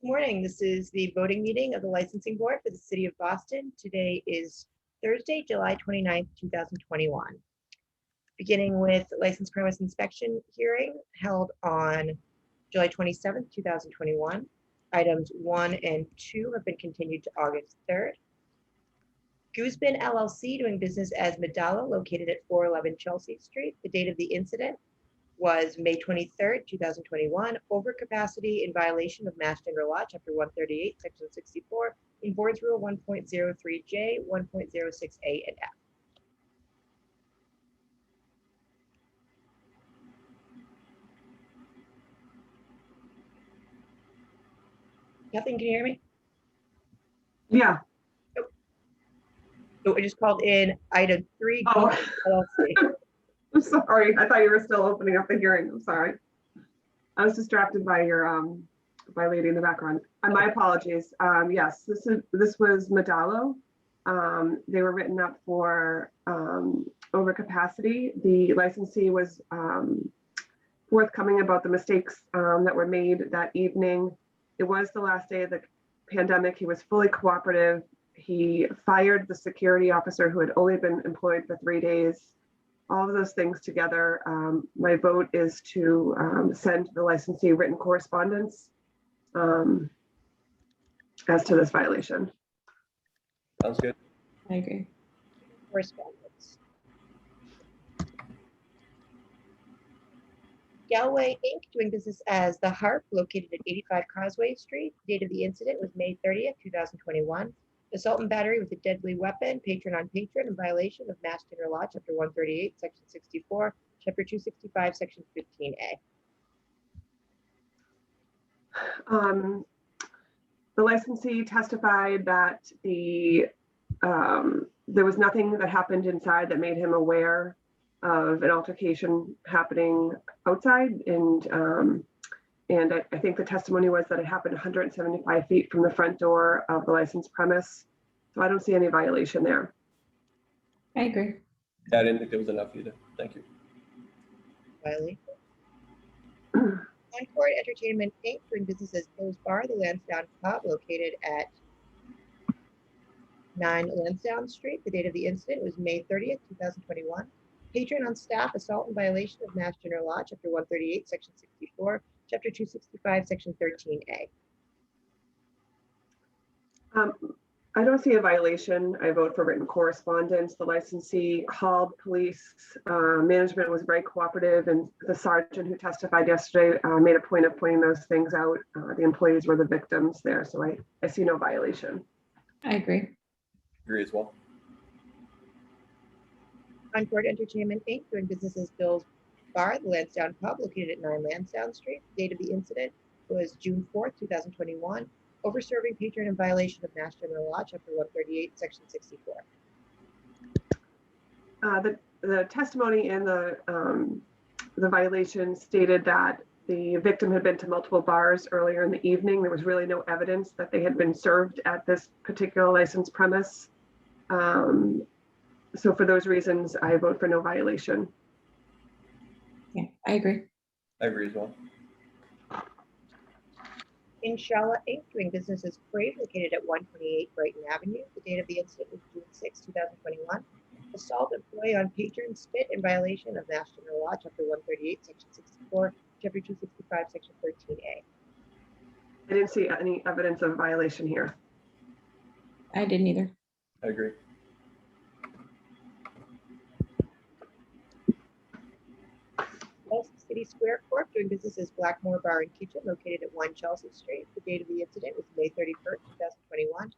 Good morning. This is the voting meeting of the licensing board for the city of Boston. Today is Thursday, July 29th, 2021. Beginning with license premise inspection hearing held on July 27th, 2021. Items 1 and 2 have been continued to August 3rd. Goosebin LLC doing business as Medallo, located at 411 Chelsea Street. The date of the incident was May 23rd, 2021, overcapacity in violation of Mass General Law, Chapter 138, Section 64, in Board's Rule 1.03J, 1.06A, and F. Kathleen, can you hear me? Yeah. So I just called in item 3, Oh. LLC. I'm sorry. I thought you were still opening up the hearing. I'm sorry. I was distracted by your by lady in the background. My apologies. Yes, this was Medallo. They were written up for overcapacity. The licensee was forthcoming about the mistakes that were made that evening. It was the last day of the pandemic. He was fully cooperative. He fired the security officer who had only been employed for 3 days. All of those things together, my vote is to send the licensee written correspondence as to this violation. Sounds good. I agree. Correspondence. Galway Inc. doing business as The Harp, located at 85 Causeway Street. The date of the incident was May 30th, 2021. Assault and battery with a deadly weapon, patron on patron, in violation of Mass General Law, Chapter 138, Section 64, Chapter 265, Section 15A. The licensee testified that there was nothing that happened inside that made him aware of an altercation happening outside, and I think the testimony was that it happened 175 feet from the front door of the licensed premise. So I don't see any violation there. I agree. Yeah, I didn't think there was enough either. Thank you. Wiley. Encore Entertainment Inc. doing business as Bill's Bar, the Lansdowne Pub, located at 9 Lansdowne Street. The date of the incident was May 30th, 2021. Patron on staff, assault in violation of Mass General Law, Chapter 138, Section 64, Chapter 265, Section 13A. I don't see a violation. I vote for written correspondence. The licensee called police. Management was very cooperative, and the sergeant who testified yesterday made a point of pointing those things out. The employees were the victims there, so I see no violation. I agree. Agree as well. Concord Entertainment Inc. doing business as Bill's Bar, the Lansdowne Pub, located at 9 Lansdowne Street. The date of the incident was June 4th, 2021. Over-serving patron in violation of Mass General Law, Chapter 138, Section 64. The testimony in the violation stated that the victim had been to multiple bars earlier in the evening. There was really no evidence that they had been served at this particular licensed premise. So for those reasons, I vote for no violation. Yeah, I agree. I agree as well. Inshallah Inc. doing business as Crave, located at 128 Brighton Avenue. The date of the incident was June 6, 2021. Assault employee on patron, spit in violation of Mass General Law, Chapter 138, Section 64, Chapter 265, Section 13A. I didn't see any evidence of violation here. I didn't either. I agree. City Square Corp. doing business as Blackmore Bar and Kitchen, located at 1 Chelsea Street. The date of the incident was May 31st, 2021.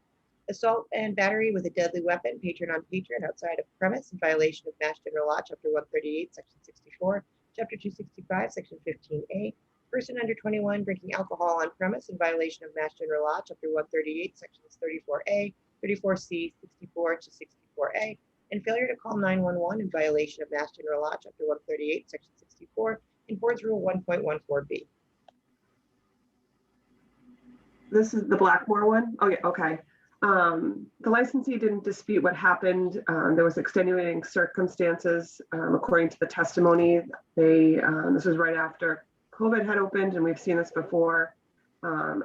Assault and battery with a deadly weapon, patron on patron, outside of premise, in violation of Mass General Law, Chapter 138, Section 64, Chapter 265, Section 15A. Person under 21 drinking alcohol on premise in violation of Mass General Law, Chapter 138, Sections 34A, 34C, 64 to 64A. And failure to call 911 in violation of Mass General Law, Chapter 138, Section 64, in Board's Rule 1.14B. This is the Blackmore one? Oh, yeah, okay. The licensee didn't dispute what happened. There was extenuating circumstances, according to the testimony. This was right after COVID had opened, and we've seen this before.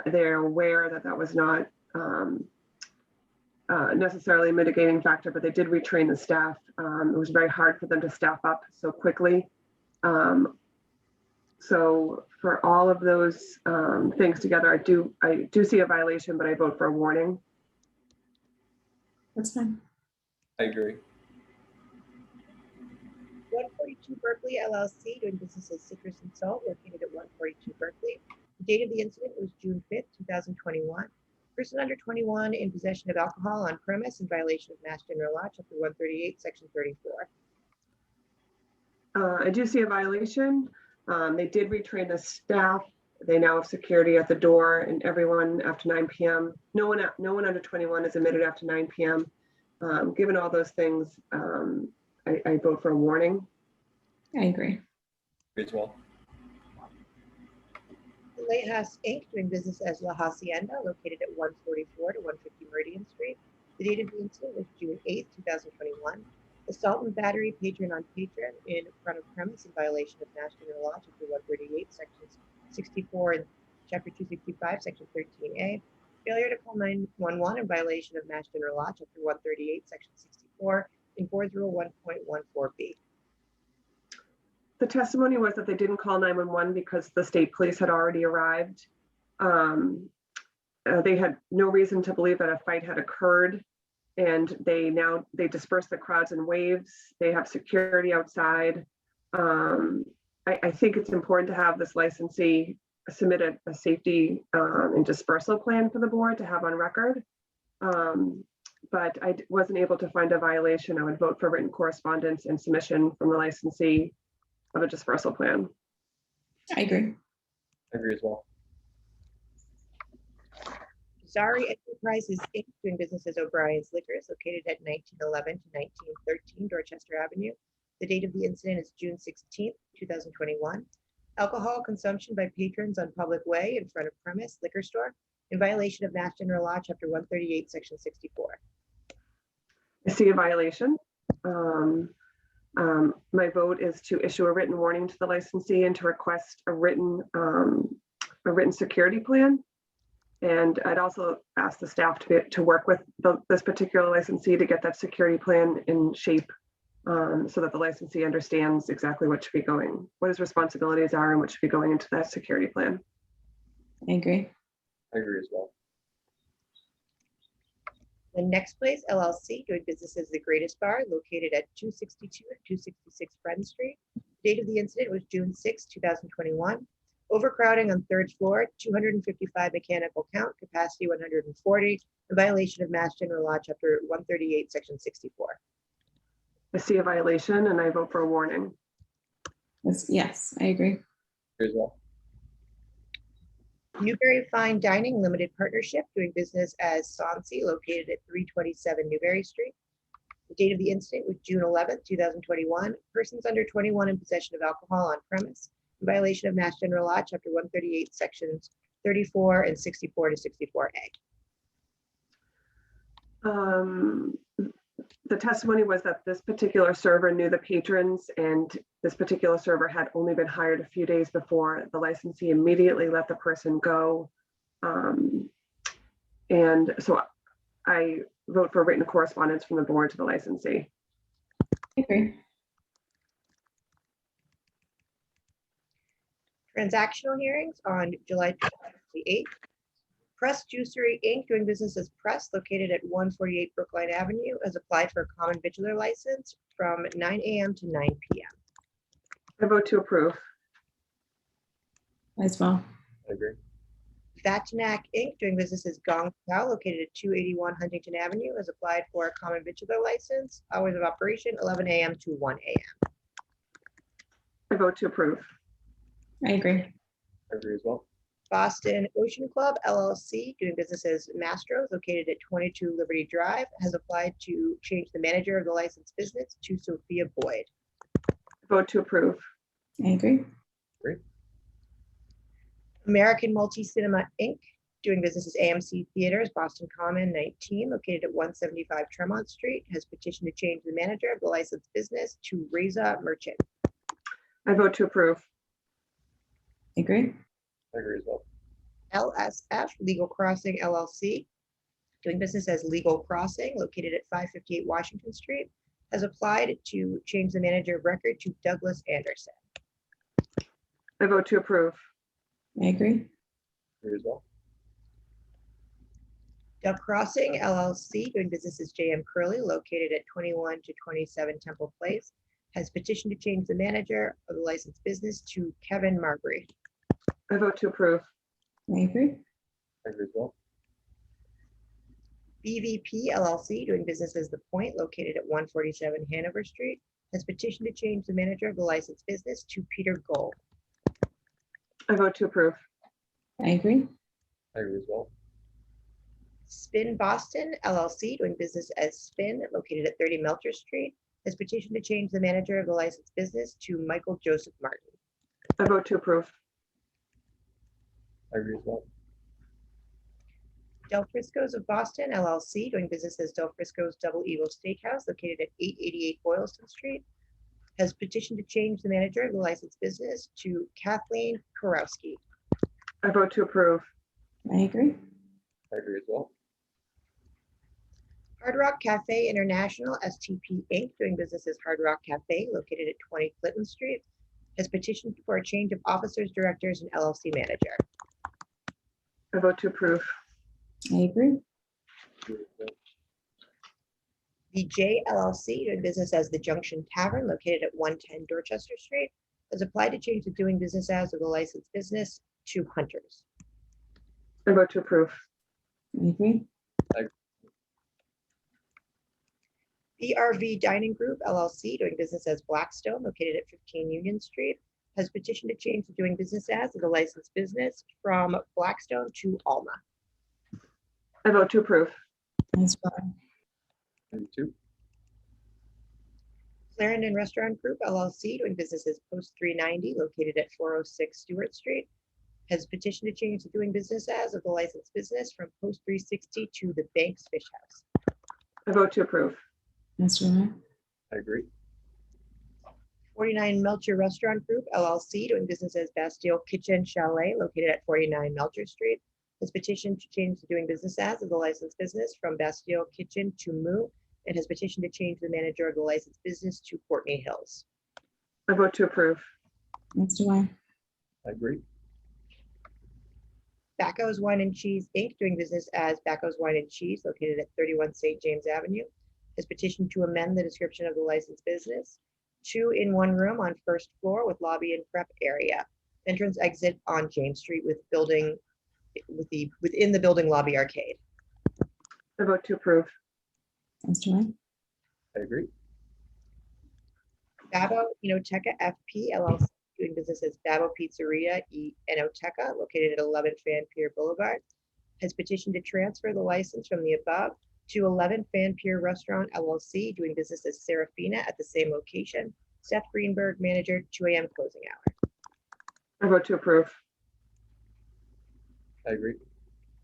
They're aware that that was not necessarily a mitigating factor, but they did retrain the staff. It was very hard for them to staff up so quickly. So for all of those things together, I do see a violation, but I vote for a warning. That's fine. I agree. 142 Berkeley LLC, doing business as Citrus and Salt, located at 142 Berkeley. The date of the incident was June 5th, 2021. Person under 21 in possession of alcohol on premise in violation of Mass General Law, Chapter 138, Section 34. I do see a violation. They did retrain the staff. They now have security at the door, and everyone after 9 p.m. No one under 21 is admitted after 9 p.m. Given all those things, I vote for a warning. I agree. Agree as well. The Lighthouse Inc., doing business as La Hacienda, located at 144 to 150 Meridian Street. The date of the incident was June 8th, 2021. Assault and battery patron on patron in front of premise in violation of Mass General Law, Chapter 138, Sections 64 and Chapter 265, Section 13A. Failure to call 911 in violation of Mass General Law, Chapter 138, Section 64, and Board's Rule 1.14B. The testimony was that they didn't call 911 because the state police had already arrived. They had no reason to believe that a fight had occurred, and they dispersed the crowds in waves. They have security outside. I think it's important to have this licensee submit a safety and dispersal plan for the board to have on record. But I wasn't able to find a violation. I would vote for written correspondence and submission from the licensee of a dispersal plan. I agree. I agree as well. Zari Enterprises Inc., doing business as O'Brien's Liquors, located at 1911 to 1913 Dorchester Avenue. The date of the incident is June 16th, 2021. Alcohol consumption by patrons on public way in front of premise liquor store in violation of Mass General Law, Chapter 138, Section 64. I see a violation. My vote is to issue a written warning to the licensee and to request a written security plan. And I'd also ask the staff to work with this particular licensee to get that security plan in shape, so that the licensee understands exactly what his responsibilities are and what should be going into that security plan. I agree. I agree as well. The Next Place LLC, doing business as The Greatest Bar, located at 262 and 266 Friend Street. The date of the incident was June 6, 2021. Overcrowding on third floor, 255 mechanical count, capacity 140, in violation of Mass General Law, Chapter 138, Section 64. I see a violation and I vote for a warning. Yes, I agree. Agree as well. Newberry Fine Dining Limited Partnership, doing business as Sonsi, located at 327 Newberry Street. The date of the incident was June 11th, 2021. Persons under 21 in possession of alcohol on premise in violation of Mass General Law, Chapter 138, Sections 34 and 64 to 64A. The testimony was that this particular server knew the patrons, and this particular server had only been hired a few days before. The licensee immediately let the person go. And so I vote for written correspondence from the board to the licensee. I agree. Transactional hearings on July 28th. Press Juicery Inc., doing business as Press, located at 148 Brookline Avenue, has applied for a common vitular license from 9 a.m. to 9 p.m. I vote to approve. As well. I agree. Vatinac Inc., doing business as Gong Pao, located at 281 Huntington Avenue, has applied for a common vitular license. Hours of operation, 11 a.m. to 1 a.m. I vote to approve. I agree. I agree as well. Boston Ocean Club LLC, doing business as Mastro's, located at 22 Liberty Drive, has applied to change the manager of the licensed business to Sophia Boyd. I vote to approve. I agree. American Multi-Cinema Inc., doing business as AMC Theaters, Boston Common 19, located at 175 Tremont Street, has petitioned to change the manager of the licensed business to Reza Merchant. I vote to approve. I agree. I agree as well. LSF Legal Crossing LLC, doing business as Legal Crossing, located at 558 Washington Street, has applied to change the manager of record to Douglas Anderson. I vote to approve. I agree. Agree as well. Duck Crossing LLC, doing business as JM Curley, located at 21 to 27 Temple Place, has petitioned to change the manager of the licensed business to Kevin Margury. I vote to approve. I agree. I agree as well. BVP LLC, doing business as The Point, located at 147 Hanover Street, has petitioned to change the manager of the licensed business to Peter Gold. I vote to approve. I agree. I agree as well. Spin Boston LLC, doing business as Spin, located at 30 Melcher Street, has petitioned to change the manager of the licensed business to Michael Joseph Martin. I vote to approve. I agree as well. Del Frisco's of Boston LLC, doing business as Del Frisco's Double Eagle Steakhouse, located at 888 Boylston Street, has petitioned to change the manager of the licensed business to Kathleen Korowski. I vote to approve. I agree. I agree as well. Hard Rock Cafe International STP Inc., doing business as Hard Rock Cafe, located at 20 Clinton Street, has petitioned for a change of officers, directors, and LLC manager. I vote to approve. I agree. Agree as well. The JLLC, doing business as The Junction Tavern, located at 110 Dorchester Street, has applied to change the doing business as of the licensed business to Hunters. I vote to approve. I agree. BRV Dining Group LLC, doing business as Blackstone, located at 15 Union Street, has petitioned to change the doing business as of the licensed business from Blackstone to Alma. I vote to approve. As well. Me too. Clarendon Restaurant Group LLC, doing business as Post 390, located at 406 Stewart Street, has petitioned to change the doing business as of the licensed business from Post 360 to the Banks Fish House. I vote to approve. As well. I agree. 49 Melcher Restaurant Group LLC, doing business as Bastille Kitchen Chalet, located at 49 Melcher Street, has petitioned to change the doing business as of the licensed business from Bastille Kitchen to Moo, and has petitioned to change the manager of the licensed business to Courtney Hills. I vote to approve. As do I. I agree. Bacco's Wine and Cheese Inc., doing business as Bacco's Wine and Cheese, located at 31 St. James Avenue, has petitioned to amend the description of the licensed business. 2 in 1 room on first floor with lobby and prep area. Entrance exit on James Street with building within the building lobby arcade. I vote to approve. As do I. I agree. Babo Enoteca FP LLC, doing business as Babo Pizzeria e Enoteca, located at 11 Fan Pier Boulevard, has petitioned to transfer the license from the above to 11 Fan Pier Restaurant LLC, doing business as Serafina at the same location. Seth Greenberg, manager, 2 a.m. closing hour. I vote to approve. I agree.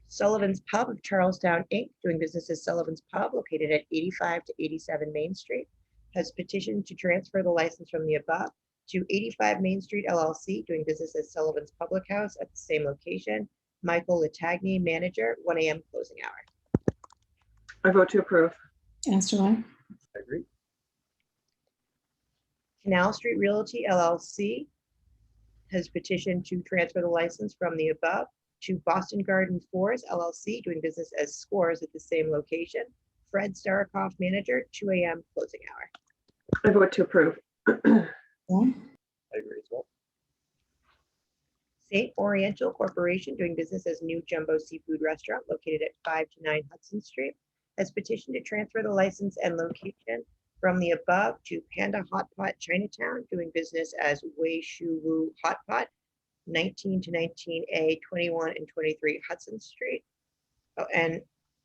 Sullivan's Pub of Charlestown Inc., doing business as Sullivan's Pub, located at 85 to 87 Main Street, has petitioned to transfer the license from the above to 85 Main Street LLC, doing business as Sullivan's Public House at the same location. Michael Latagny, manager, 1 a.m. closing hour. I vote to approve. As do I. I agree. Canal Street Realty LLC has petitioned to transfer the license from the above to Boston Garden Fours LLC, doing business as Scores at the same location. Fred Starakoff, manager, 2 a.m. closing hour. I vote to approve. Yeah. I agree as well. St. Oriental Corporation, doing business as New Jumbo Seafood Restaurant, located at 5 to 9 Hudson Street, has petitioned to transfer the license and location from the above to Panda Hot Pot Chinatown, doing business as Wei Shu Wu Hot Pot, 19 to 19A, 21 and 23 Hudson Street. Oh, and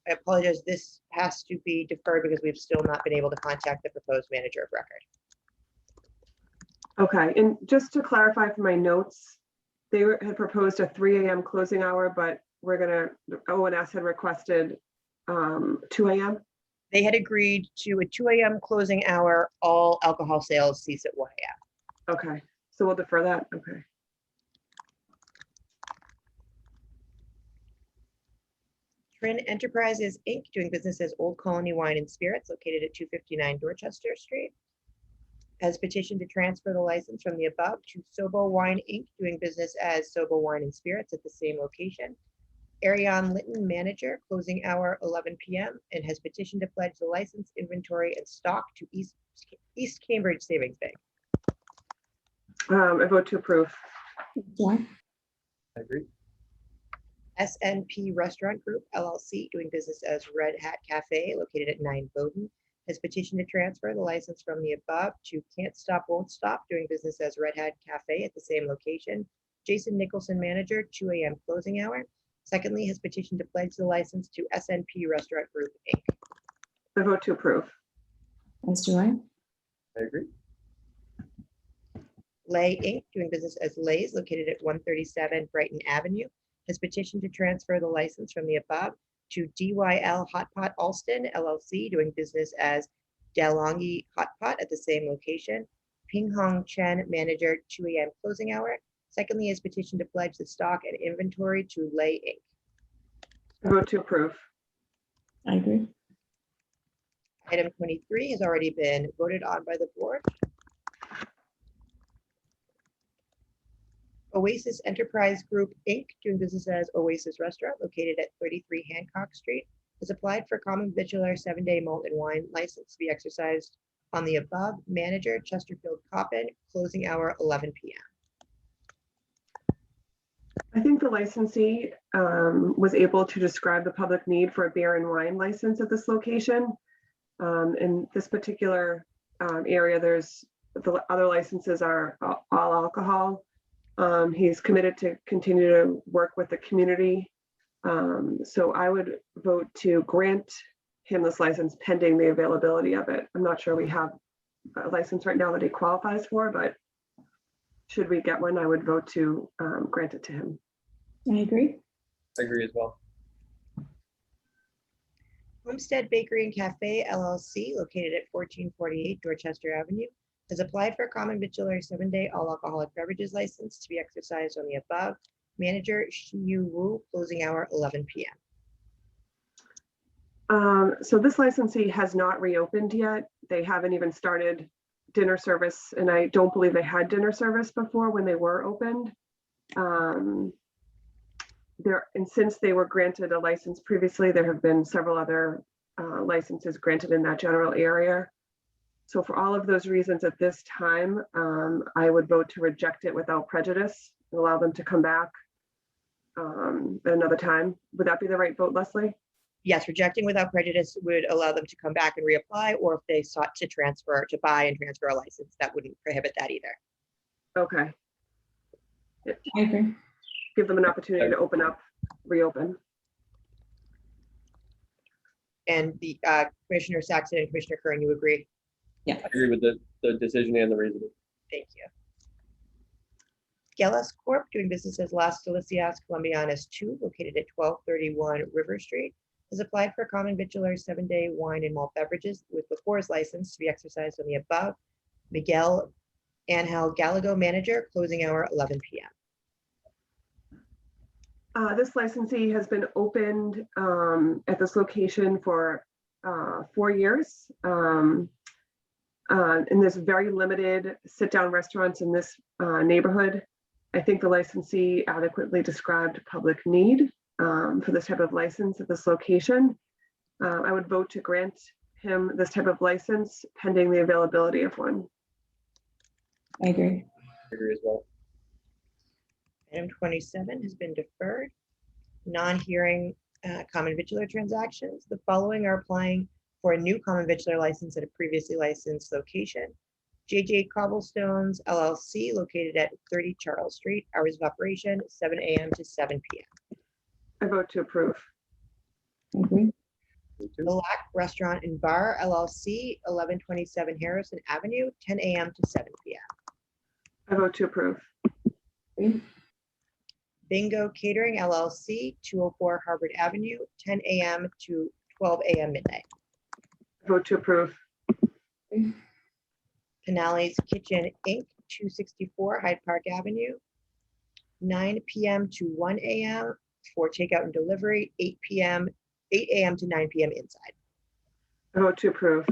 I apologize, this has to be deferred because we've still not been able to contact the proposed manager of record. Okay, and just to clarify for my notes, they had proposed a 3 a.m. closing hour, but ONS had requested 2 a.m. They had agreed to a 2 a.m. closing hour, all alcohol sales cease at 1 a.m. Okay, so we'll defer that. Okay. Trin Enterprises, Inc., doing business as Old Colony Wine and Spirits, located at 259 Dorchester Street, has petitioned to transfer the license from the above to Sobo Wine, Inc., doing business as Sobo Wine and Spirits at the same location. Ariane Litton, manager, closing hour 11 p.m., and has petitioned to pledge the license, inventory, and stock to East Cambridge Savings Bank. I vote to approve. Mr. White, I agree. SNP Restaurant Group, LLC, doing business as Red Hat Cafe, located at 9 Bowden, has petitioned to transfer the license from the above to Can't Stop, Won't Stop, doing business as Red Hat Cafe at the same location. Jason Nicholson, manager, 2 a.m. closing hour. Secondly, has petitioned to pledge the license to SNP Restaurant Group, Inc. I vote to approve. Mr. White, I agree. Lay Inc., doing business as Lay's, located at 137 Brighton Avenue, has petitioned to transfer the license from the above to DYL Hot Pot Alston, LLC, doing business as DeLonghi Hot Pot at the same location. Ping Hong Chen, manager, 2 a.m. closing hour. Secondly, has petitioned to pledge the stock and inventory to Lay Inc. I vote to approve. I agree. Item 23 has already been voted on by the board. Oasis Enterprise Group, Inc., doing business as Oasis Restaurant, located at 33 Hancock Street, has applied for common vitular 7-day malt and wine license to be exercised on the above. Manager, Chesterfield Coppin, closing hour 11 p.m. I think the licensee was able to describe the public need for a beer and wine license at this location. In this particular area, there's the other licenses are all alcohol. He's committed to continue to work with the community. So I would vote to grant him this license pending the availability of it. I'm not sure we have a license right now that he qualifies for, but should we get one, I would vote to grant it to him. I agree. I agree as well. Homestead Bakery and Cafe, LLC, located at 1448 Dorchester Avenue, has applied for a common vitular 7-day all alcoholic beverages license to be exercised on the above. Manager, Shiyu Wu, closing hour 11 p.m. So this licensee has not reopened yet. They haven't even started dinner service, and I don't believe they had dinner service before when they were opened. And since they were granted a license previously, there have been several other licenses granted in that general area. So for all of those reasons at this time, I would vote to reject it without prejudice and allow them to come back at another time. Would that be the right vote, Leslie? Yes, rejecting without prejudice would allow them to come back and reapply, or if they sought to transfer, to buy and transfer a license, that wouldn't prohibit that either. Okay. I agree. Give them an opportunity to open up, reopen. And the Commissioner Saxon and Commissioner Curran, you agree? I agree with the decision and the reasoning. Thank you. Gellas Corp., doing business as Las Delicias Colombianas 2, located at 1231 River Street, has applied for a common vitular 7-day wine and malt beverages with liqueurs license to be exercised on the above. Miguel Angel Gallego, manager, closing hour 11 p.m. This licensee has been opened at this location for 4 years. And there's very limited sit-down restaurants in this neighborhood. I think the licensee adequately described public need for this type of license at this location. I would vote to grant him this type of license pending the availability of one. I agree. I agree as well. Item 27 has been deferred. Non-hearing common vitular transactions. The following are applying for a new common vitular license at a previously licensed location. JJ Cobblestones LLC, located at 30 Charles Street, hours of operation 7 a.m. to 7 p.m. I vote to approve. I agree. Me too. The Lac Restaurant and Bar LLC, 1127 Harrison Avenue, 10 a.m. to 7 p.m. I vote to approve. Agree. Bingo Catering LLC, 204 Harvard Avenue, 10 a.m. to 12 a.m. midnight. I vote to approve. Canales Kitchen Inc., 264 Hyde Park Avenue, 9 p.m. to 1 a.m. for takeout and delivery, 8 p.m. 8 a.m. to 9 p.m. inside. I vote to approve.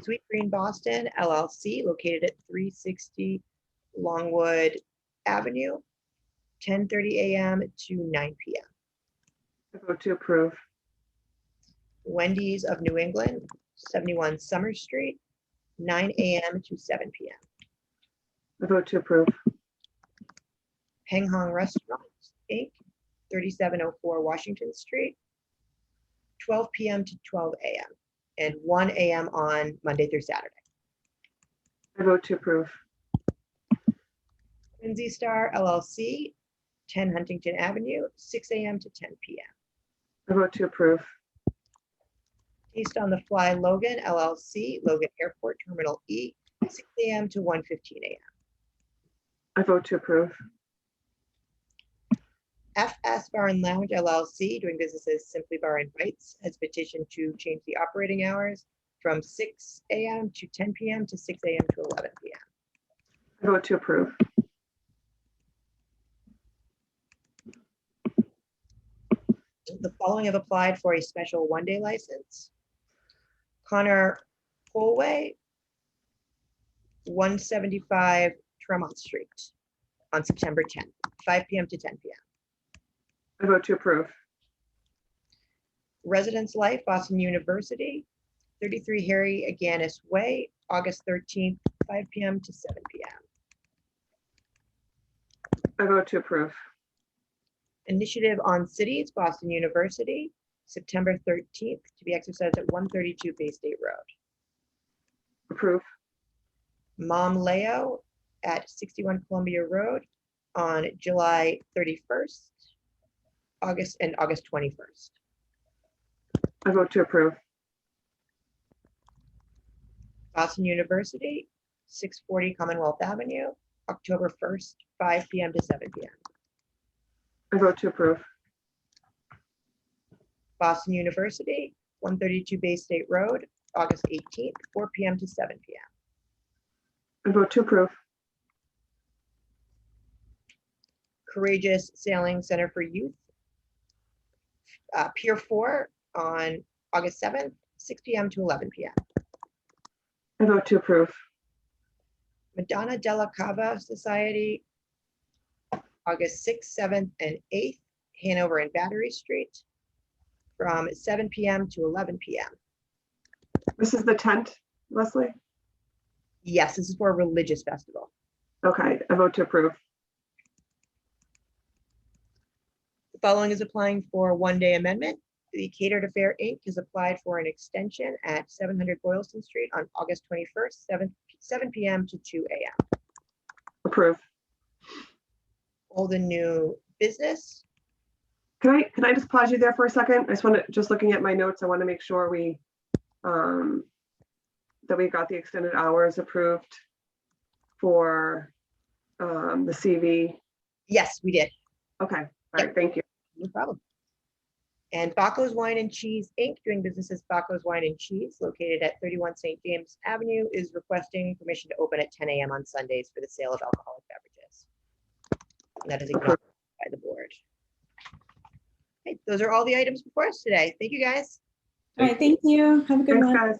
Sweet Green Boston LLC, located at 360 Longwood Avenue, 10:30 a.m. to 9 p.m. I vote to approve. Wendy's of New England, 71 Summer Street, 9 a.m. to 7 p.m. I vote to approve. Peng Hong Restaurants, Inc., 3704 Washington Street, 12 p.m. to 12 a.m. and 1 a.m. on Monday through Saturday. I vote to approve. Quincy Star LLC, 10 Huntington Avenue, 6 a.m. to 10 p.m. I vote to approve. Taste on the Fly Logan LLC, Logan Airport Terminal E, 6 a.m. to 1:15 a.m. I vote to approve. FS Bar and Lounge LLC, doing business as Simply Bar and Bites, has petitioned to change the operating hours from 6 a.m. to 10 p.m. to 6 a.m. to 11 p.m. I vote to approve. The following have applied for a special one-day license. Connor Polway, 175 Tremont Street on September 10th, 5 p.m. to 10 p.m. I vote to approve. Residence Life, Boston University, 33 Harry Aganis Way, August 13th, 5 p.m. to 7 p.m. I vote to approve. Initiative on Cities, Boston University, September 13th, to be exercised at 132 Bay State Road. Approve. Mom Leo at 61 Columbia Road on July 31st, August 21st. I vote to approve. Boston University, 640 Commonwealth Avenue, October 1st, 5 p.m. to 7 p.m. I vote to approve. Boston University, 132 Bay State Road, August 18th, 4 p.m. to 7 p.m. I vote to approve. Courageous Sailing Center for Youth, Pier 4 on August 7th, 6 p.m. to 11 p.m. I vote to approve. Madonna della Cava Society, August 6th, 7th, and 8th, Hanover and Battery Street, from 7 p.m. to 11 p.m. This is the tent, Leslie? Yes, this is for a religious festival. Okay, I vote to approve. The following is applying for a one-day amendment. The Cater to Fair Inc. has applied for an extension at 700 Boylston Street on August 21st, 7 p.m. to 2 a.m. Approve. Old and new business. Can I just pause you there for a second? I just want to, just looking at my notes, I want to make sure we, that we got the extended hours approved for the CV. Yes, we did. Okay, all right, thank you. No problem. And Bacco's Wine and Cheese Inc., doing business as Bacco's Wine and Cheese, located at 31 St. James Avenue, is requesting permission to open at 10 a.m. on Sundays for the sale of alcoholic beverages. And that is acknowledged by the board. Okay, those are all the items before us today. Thank you, guys. All right, thank you. Have a good Thanks, one. guys.